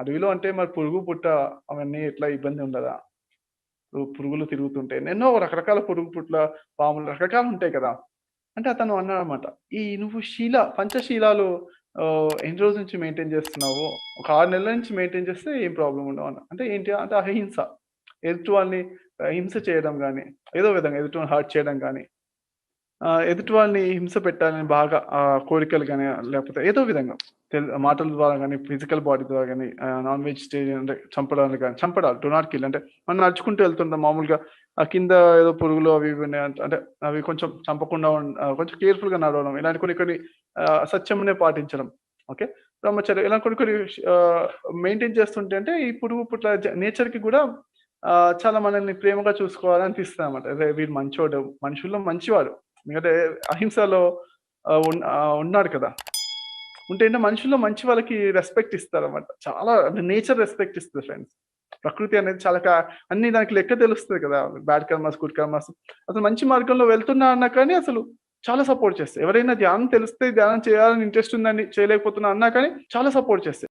అడవిలో అంటే మరి పురుగు, పుట్ట అవన్నీ ఎట్లా ఇబ్బంది ఉండదా? పురుగులు తిరుగుతుంటాయి. ఎన్నెన్నో రకరకాల పురుగు, పుట్ల, పాములు రకరకాలుంటాయి కదా! అంటే అతను అన్నాడనమాట. నువ్వు పంచశీలాలు ఎన్ని రోజుల నుంచి మెయింటైన్ చేస్తున్నావు? ఒక 6 నెలల నుంచి మెయింటైన్ చేస్తే ఏం ప్రాబ్లమ్ ఉండవన్న. అంటే ఏంటి? అంటే అహింస. ఎదుటి వాళ్ళని హింస చేయడం గాని, ఏదో విధంగా ఎదుటి వాళ్ళని హర్ట్ చేయడం గాని, ఎదుటి వాళ్ళని హింస పెట్టాలని బాగా కోరికలు గాని, లేకపోతే ఏదో విధంగా మాటల ద్వారా గాని, ఫిజికల్ బాడీ ద్వారా గాని, నాన్ వెజిటేరియన్ అంటే చంపడానికి గాని చంపడాలు డు నాట్ కిల్ అంటే మనం నడుచుకుంటూ వెళ్తుంటాం మామూలుగా కింద ఏదో పురుగులు అవి ఇవి ఉన్నాయంట అంటే అవి కొంచెం చంపకుండా కొంచెం కేర్‌ఫుల్‌గా నడవడం. ఇలాంటి కొన్ని కొన్ని సత్యంని పాటించడం. ఓకే. బ్రహ్మచర్య ఇలా కొన్ని కొన్ని మెయింటైన్ చేస్తుంటే అంటే ఈ పురుగు పుట్ల నేచర్‌కి గూడా చాలా మనల్ని ప్రేమగా చూసుకోవాలనిపిస్తదనమాట. అరే! వీడు మంచోడు. మనుషుల్లో మంచివాడు. ఎందుకంటే అహింసలో ఉన్నాడు కదా! ఉంటే ఏంటంటే మనుషుల్లో మంచి వాళ్ళకి రెస్పెక్ట్ ఇస్తారనమాట. చాలా అంటే నేచర్ రెస్పెక్ట్ ఇస్తది ఫ్రెండ్స్. ప్రకృతి అనేది చాలా అన్ని దానికి లెక్క తెలుస్తది కదా! Bad karmas, good karmas. అసలు మంచి మార్గంలో వెళ్తున్నా అన్నా కానీ అసలు చాలా సపోర్ట్ చేస్తాయి. ఎవరైనా ధ్యానం తెలిస్తే ధ్యానం చేయాలని ఇంట్రెస్ట్ ఉందండి చేయలేకపోతున్నా అన్నా కానీ చాలా సపోర్ట్ చేస్తాయి.